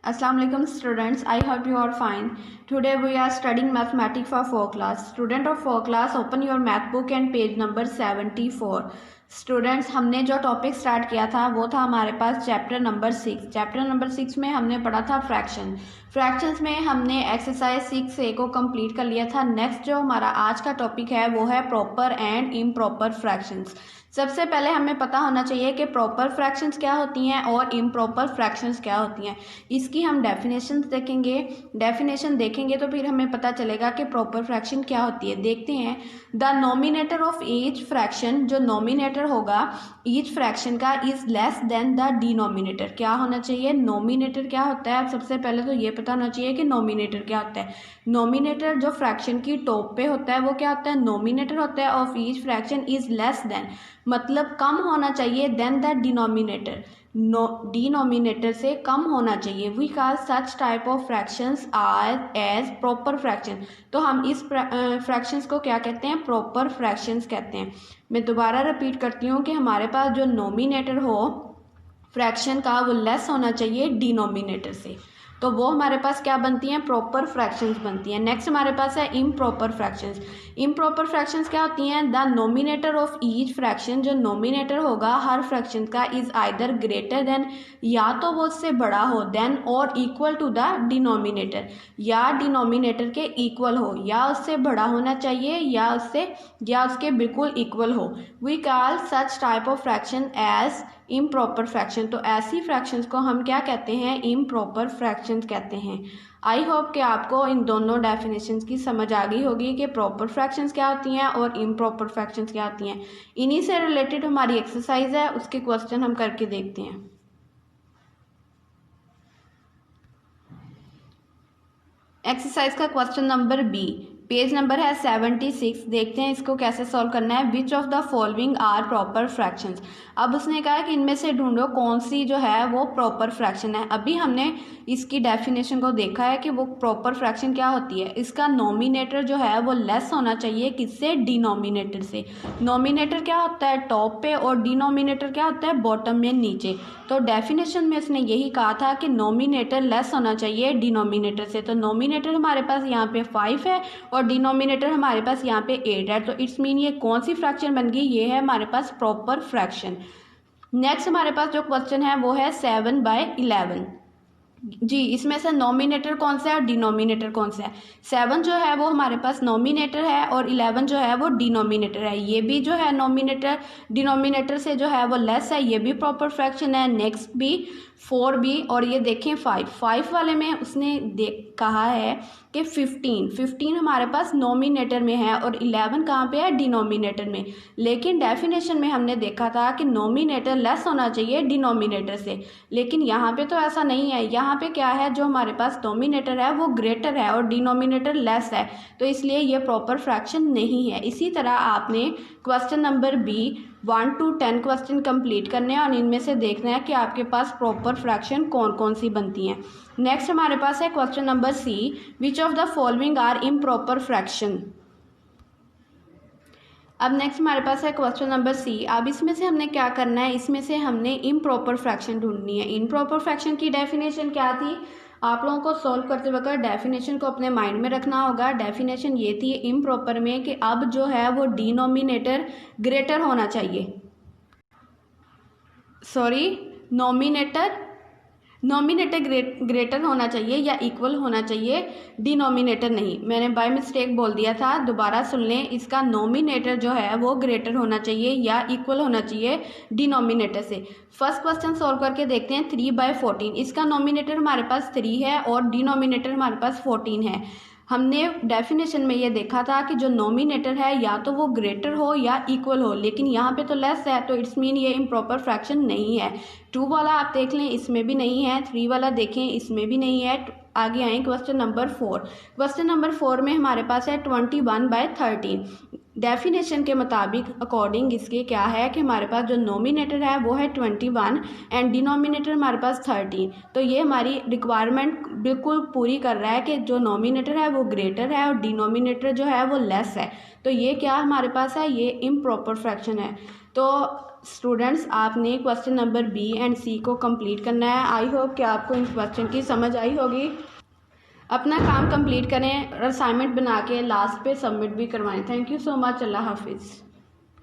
Assalamu alaikum students, I hope you are fine. Today we are studying mathematics for 4 class. Student of 4 class, open your math book and page number 74. Students, हमने जो topic start किया था वो था हमारे पास chapter number 6। Chapter number 6 में हमने पढ़ा था फ्रैक्शंस में हमने एक्सरसाइज 6A को कंप्लीट कर लिया था। नेक्स्ट जो हमारा आज का टॉपिक है वो है प्रॉपर एंड इम्प्रॉपर फ्रैक्शंस। सबसे पहले हमें पता होना चाहिए कि प्रॉपर फ्रैक्शंस क्या होती हैं और इम्प्रॉपर फ्रैक्शंस क्या होती हैं। इसकी हम डेफिनेशंस देखेंगे। डेफिनेशन देखेंगे तो फिर हमें पता चलेगा कि प्रॉपर फ्रैक्शन क्या होती है। देखते हैं। The nominator of each fraction, जो नोमिनेटर होगा ईच फ्रैक्शन का, is less than the denominator. क्या होना चाहिए? नोमिनेटर क्या होता है? सबसे पहले तो ये पता होना चाहिए कि नोमिनेटर क्या होता है। नोमिनेटर जो फ्रैक्शन की टॉप पे होता है वो क्या होता है? नोमिनेटर होता है of each fraction is less than, मतलब कम होना चाहिए, देन द डिनोमिनेटर, डिनोमिनेटर से कम होना चाहिए। We call such type of fractions are as proper fraction. तो हम इस फ्रैक्शंस को क्या कहते हैं? प्रॉपर फ्रैक्शंस कहते हैं। मैं दोबारा रिपीट करती हूँ कि हमारे पास जो नोमिनेटर हो फ्रैक्शन का वो लेस होना चाहिए डिनोमिनेटर से, तो वो हमारे पास क्या बनती हैं? प्रॉपर फ्रैक्शंस बनती हैं। नेक्स्ट हमारे पास है इम्प्रॉपर फ्रैक्शंस। इम्प्रॉपर फ्रैक्शंस क्या होती हैं? The nominator of each fraction, जो नोमिनेटर होगा हर फ्रैक्शन का, इज आइदर ग्रेटर देन, या तो वो उससे बड़ा हो, देन और इक्वल टू द डिनोमिनेटर, या डिनोमिनेटर के इक्वल हो, या उससे बड़ा होना चाहिए या उसके बिल्कुल इक्वल हो। We call such type of fraction as improper fraction. तो ऐसी फ्रैक्शंस को हम क्या कहते हैं? इम्प्रॉपर फ्रैक्शंस कहते हैं। आई होप कि आपको इन दोनों डेफिनेशंस की समझ आ गई होगी कि प्रॉपर फ्रैक्शंस क्या होती हैं और इम्प्रॉपर फ्रैक्शंस क्या होती हैं। इन्हीं से रिलेटेड हमारी एक्सरसाइज है, उसके क्वेश्चन हम करके देखते हैं। एक्सरसाइज का question number B, page number है 76। देखते हैं इसको कैसे सॉल्व करना है। Which of the following are proper fractions. अब उसने कहा कि इनमें से ढूंढो कौन सी जो है वो प्रॉपर फ्रैक्शन है। अभी हमने इसकी डेफिनेशन को देखा है कि वो प्रॉपर फ्रैक्शन क्या होती है। इसका नोमिनेटर जो है वो लेस होना चाहिए किससे? डिनोमिनेटर से। नोमिनेटर क्या होता है? टॉप पे, और डिनोमिनेटर क्या होता है? बॉटम में, नीचे। तो डेफिनेशन में उसने यही कहा था कि नोमिनेटर लेस होना चाहिए डिनोमिनेटर से। तो नोमिनेटर हमारे पास यहाँ पे 5 है और डिनोमिनेटर हमारे पास यहाँ पे 8 है। तो इट्स मीन ये कौन सी फ्रैक्शन बन गई? ये है हमारे पास प्रॉपर फ्रैक्शन। नेक्स्ट हमारे पास जो क्वेश्चन है वो है 7/11। जी, इसमें से नोमिनेटर कौन सा है और डिनोमिनेटर कौन सा है? 7 जो है वो हमारे पास नोमिनेटर है और 11 जो है वो डिनोमिनेटर है। ये भी जो है नोमिनेटर डिनोमिनेटर से जो है वो लेस है, ये भी प्रॉपर फ्रैक्शन है। नेक्स्ट भी 4 भी, और ये देखें 5 वाले में उसने कहा है कि 15 हमारे पास नोमिनेटर में है और 11 कहाँ पे है? डिनोमिनेटर में। लेकिन डेफिनेशन में हमने देखा था कि नोमिनेटर लेस होना चाहिए डिनोमिनेटर से, लेकिन यहाँ पे तो ऐसा नहीं है। यहाँ पे क्या है? जो हमारे पास नोमिनेटर है वो ग्रेटर है और डिनोमिनेटर लेस है, तो इसलिए ये प्रॉपर फ्रैक्शन नहीं है। इसी तरह आपने question number B 1 to 10 question complete करने हैं और इनमें से देखना है कि आपके पास प्रॉपर फ्रैक्शन कौन कौन सी बनती हैं। नेक्स्ट हमारे पास है question number C, which of the following are improper fraction. अब नेक्स्ट हमारे पास है क्वेश्चन नंबर सी। अब इसमें से हमने क्या करना है? इसमें से हमने इम्प्रॉपर फ्रैक्शन ढूंढनी है। इम्प्रॉपर फ्रैक्शन की डेफिनेशन क्या थी? आप लोगों को सॉल्व करते वक्त डेफिनेशन को अपने माइंड में रखना होगा। डेफिनेशन ये थी इम्प्रॉपर में कि अब जो है वो डिनोमिनेटर ग्रेटर होना चाहिए, सॉरी नोमिनेटर ग्रेटर होना चाहिए या इक्वल होना चाहिए, डिनोमिनेटर नहीं। मैंने बाय मिस्टेक बोल दिया था, दोबारा सुन लें। इसका नोमिनेटर जो है वो ग्रेटर होना चाहिए या इक्वल होना चाहिए डिनोमिनेटर से। फर्स्ट क्वेश्चन सॉल्व करके देखते हैं। 3/14, इसका नोमिनेटर हमारे पास 3 है और डिनोमिनेटर हमारे पास 14 है। हमने डेफिनेशन में ये देखा था कि जो नोमिनेटर है या तो वो ग्रेटर हो या इक्वल हो, लेकिन यहाँ पे तो लेस है, तो इट्स मीन ये इम्प्रॉपर फ्रैक्शन नहीं है। 2 वाला आप देख लें, इसमें भी नहीं है। 3 वाला देखें, इसमें भी नहीं है। आगे आए क्वेश्चन नंबर 4। क्वेश्चन नंबर 4 में हमारे पास है 21/13। डेफिनेशन के मुताबिक अकॉर्डिंग इसके क्या है कि हमारे पास जो नोमिनेटर है वो है 21 एंड डिनोमिनेटर हमारे पास 13। तो ये हमारी रिक्वायरमेंट बिल्कुल पूरी कर रहा है कि जो नोमिनेटर है वो ग्रेटर है और डिनोमिनेटर जो है वो लेस है। तो ये क्या हमारे पास है? ये इम्प्रॉपर फ्रैक्शन है। तो स्टूडेंट्स आपने क्वेश्चन नंबर बी एंड सी को कंप्लीट करना है। आई होप कि आपको इन क्वेश्चन की समझ आई होगी। अपना काम कंप्लीट करें और असाइनमेंट बना के लास्ट पे सबमिट भी करवाएं। Thank you so much. अल्लाह हाफिज़।